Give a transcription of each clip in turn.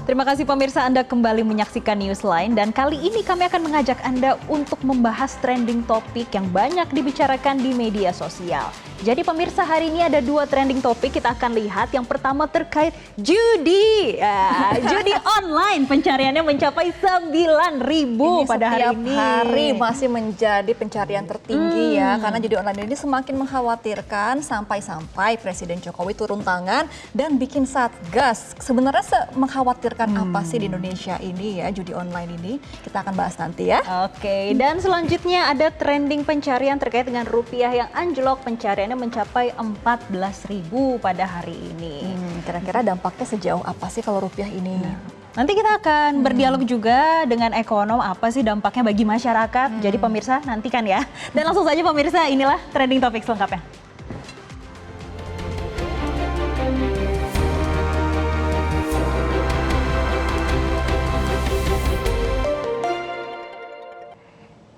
Terima kasih pemirsa, Anda kembali menyaksikan Newsline dan kali ini kami akan mengajak Anda untuk membahas trending topik yang banyak dibicarakan di media sosial. Jadi pemirsa, hari ini ada dua trending topik kita akan lihat. Yang pertama terkait judi. Judi online pencariannya mencapai 9.000 pada hari ini. Setiap hari masih menjadi pencarian tertinggi ya, karena judi online ini semakin mengkhawatirkan sampai-sampai Presiden Jokowi turun tangan dan bikin satgas. Sebenarnya mengkhawatirkan apa sih di Indonesia ini ya judi online ini? Kita akan bahas nanti ya. Oke, dan selanjutnya ada trending pencarian terkait dengan rupiah yang anjlok, pencariannya mencapai 14.000 pada hari ini. Kira-kira dampaknya sejauh apa sih kalau rupiah ini? Nanti kita akan berdialog juga dengan ekonom, apa sih dampaknya bagi masyarakat. Jadi pemirsa nantikan ya. Dan langsung saja pemirsa, inilah trending topik selengkapnya.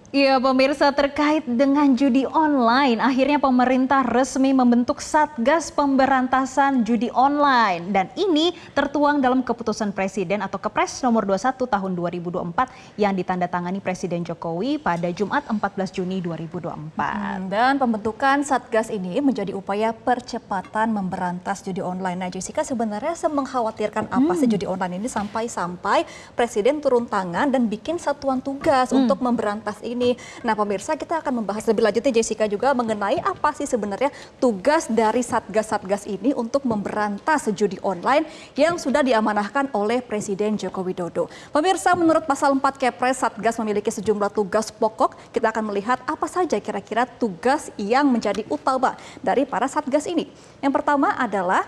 Iya pemirsa, terkait dengan judi online, akhirnya pemerintah resmi membentuk Satgas Pemberantasan Judi Online. Dan ini tertuang dalam keputusan Presiden atau Kepres nomor 21 tahun 2024 yang ditandatangani Presiden Jokowi pada Jumat 14 Juni 2024. Dan pembentukan Satgas ini menjadi upaya percepatan memberantas judi online. Nah Jessica, sebenarnya mengkhawatirkan apa sih judi online ini sampai-sampai Presiden turun tangan dan bikin satuan tugas untuk memberantas ini. Nah pemirsa, kita akan membahas lebih lanjutnya Jessica juga mengenai apa sih sebenarnya tugas dari Satgas-Satgas ini untuk memberantas judi online yang sudah diamanahkan oleh Presiden Joko Widodo. Pemirsa, menurut pasal 4 Kepres, Satgas memiliki sejumlah tugas pokok. Kita akan melihat apa saja kira-kira tugas yang menjadi utama dari para Satgas ini. Yang pertama adalah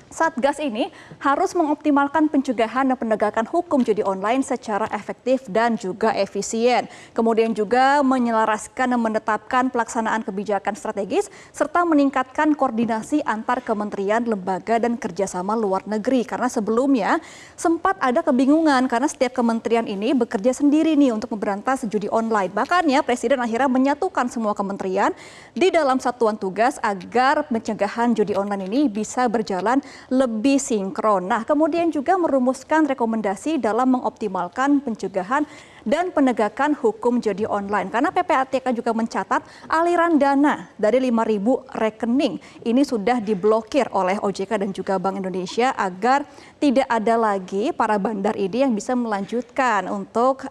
Satgas ini harus mengoptimalkan pencegahan dan penegakan hukum judi online secara efektif dan juga efisien. Kemudian juga menyelaraskan dan menetapkan pelaksanaan kebijakan strategis serta meningkatkan koordinasi antar kementerian, lembaga, dan kerjasama luar negeri. Karena sebelumnya sempat ada kebingungan karena setiap kementerian ini bekerja sendiri nih untuk memberantas judi online. Makanya Presiden akhirnya menyatukan semua kementerian di dalam satuan tugas agar pencegahan judi online ini bisa berjalan lebih sinkron. Nah, kemudian juga merumuskan rekomendasi dalam mengoptimalkan pencegahan dan penegakan hukum judi online. Karena PPATK juga mencatat aliran dana dari 5.000 rekening ini sudah diblokir oleh OJK dan juga Bank Indonesia agar tidak ada lagi para bandar ini yang bisa melanjutkan untuk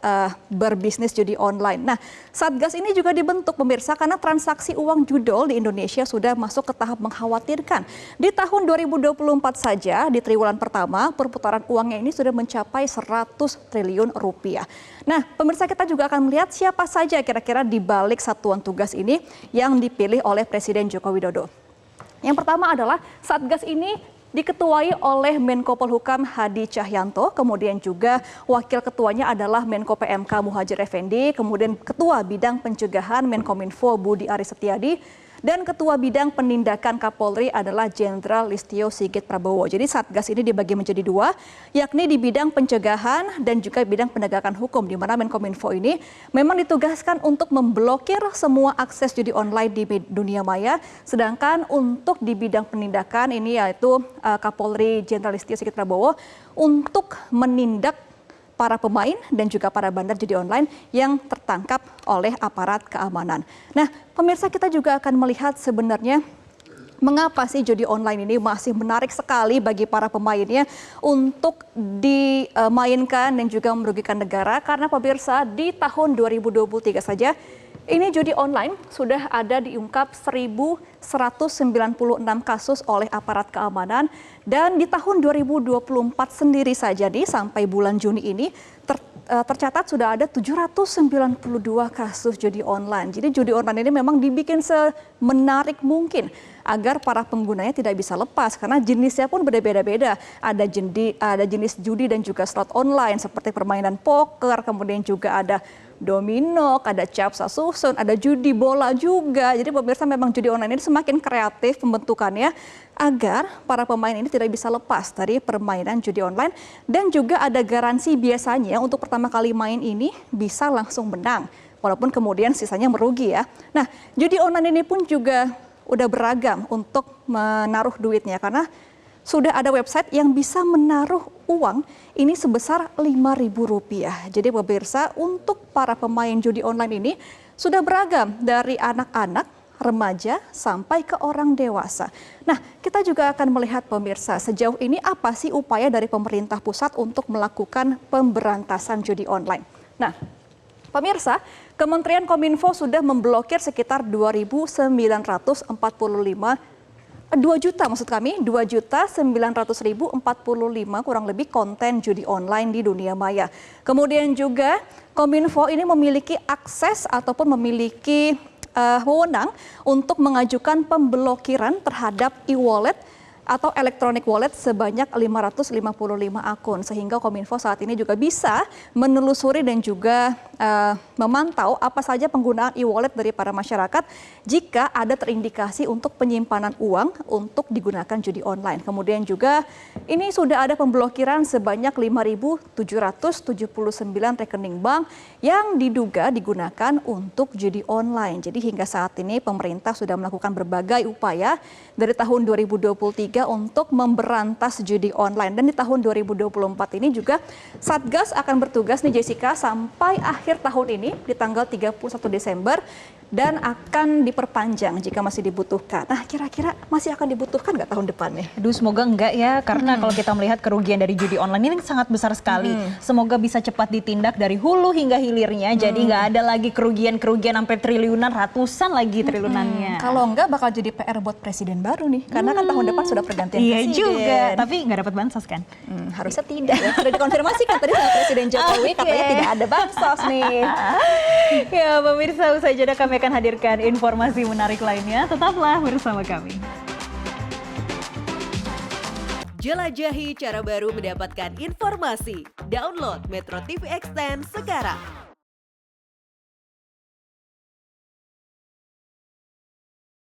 berbisnis judi online. Nah, Satgas ini juga dibentuk pemirsa karena transaksi uang judol di Indonesia sudah masuk ke tahap mengkhawatirkan. Di tahun 2024 saja di triwulan pertama perputaran uangnya ini sudah mencapai 100 triliun rupiah. Nah, pemirsa, kita juga akan melihat siapa saja kira-kira di balik satuan tugas ini yang dipilih oleh Presiden Joko Widodo. Yang pertama adalah Satgas ini diketuai oleh Menko Polhukam Hadi Cahyanto, kemudian juga wakil ketuanya adalah Menko PMK Muhadjir Effendi, kemudian Ketua Bidang Pencegahan Menkominfo Budi Aris Setiadi, dan Ketua Bidang Penindakan Kapolri adalah Jenderal Listio Sigit Prabowo. Jadi Satgas ini dibagi menjadi dua, yakni di bidang pencegahan dan juga bidang penegakan hukum, di mana Menkominfo ini memang ditugaskan untuk memblokir semua akses judi online di dunia maya, sedangkan untuk di bidang penindakan ini yaitu Kapolri Jenderal Listio Sigit Prabowo untuk menindak para pemain dan juga para bandar judi online yang tertangkap oleh aparat keamanan. Nah, pemirsa, kita juga akan melihat sebenarnya mengapa sih judi online ini masih menarik sekali bagi para pemainnya untuk dimainkan dan juga merugikan negara. Karena pemirsa, di tahun 2023 saja ini judi online sudah ada diungkap 1.196 kasus oleh aparat keamanan, dan di tahun 2024 sendiri saja nih sampai bulan Juni ini tercatat sudah ada 792 kasus judi online. Jadi judi online ini memang dibikin semenarik mungkin agar para penggunanya tidak bisa lepas karena jenisnya pun berbeda-beda. Ada jenis judi dan juga slot online seperti permainan poker, kemudian juga ada domino, ada capsa susun, ada judi bola juga. Jadi pemirsa, memang judi online ini semakin kreatif pembentukannya agar para pemain ini tidak bisa lepas dari permainan judi online, dan juga ada garansi biasanya untuk pertama kali main ini bisa langsung menang walaupun kemudian sisanya merugi ya. Nah, judi online ini pun juga udah beragam untuk menaruh duitnya karena sudah ada website yang bisa menaruh uang ini sebesar Rp5.000. Jadi pemirsa, untuk para pemain judi online ini sudah beragam dari anak-anak, remaja, sampai ke orang dewasa. Nah, kita juga akan melihat pemirsa, sejauh ini apa sih upaya dari pemerintah pusat untuk melakukan pemberantasan judi online. Nah, pemirsa, Kementerian Kominfo sudah memblokir sekitar 2.945 kurang lebih konten judi online di dunia maya. Kemudian juga Kominfo ini memiliki akses ataupun memiliki wewenang untuk mengajukan pemblokiran terhadap e-wallet atau electronic wallet sebanyak 555 akun, sehingga Kominfo saat ini juga bisa menelusuri dan juga memantau apa saja penggunaan e-wallet dari para masyarakat jika ada terindikasi untuk penyimpanan uang untuk digunakan judi online. Kemudian juga ini sudah ada pemblokiran sebanyak 5.779 rekening bank yang diduga digunakan untuk judi online. Jadi hingga saat ini pemerintah sudah melakukan berbagai upaya dari tahun 2023 untuk memberantas judi online. Dan di tahun 2024 ini juga Satgas akan bertugas nih Jessica sampai akhir tahun ini di tanggal 31 Desember dan akan diperpanjang jika masih dibutuhkan. Nah, kira-kira masih akan dibutuhkan nggak tahun depan nih? Aduh, semoga enggak ya, karena kalau kita melihat kerugian dari judi online ini sangat besar sekali. Semoga bisa cepat ditindak dari hulu hingga hilirnya, jadi nggak ada lagi kerugian-kerugian sampai triliunan, ratusan lagi trilionannya. Kalau enggak bakal jadi PR buat presiden baru nih, karena kan tahun depan sudah pergantian Iya presiden. juga, tapi nggak dapat bansos kan? Harusnya tidak ya. Sudah dikonfirmasi kan tadi sama Presiden Jokowi, katanya tidak ada bansos nih. Ya pemirsa, usai jeda kami akan hadirkan informasi menarik lainnya. Tetaplah bersama kami. Jelajahi cara baru mendapatkan informasi. Download Metro TV Extend sekarang.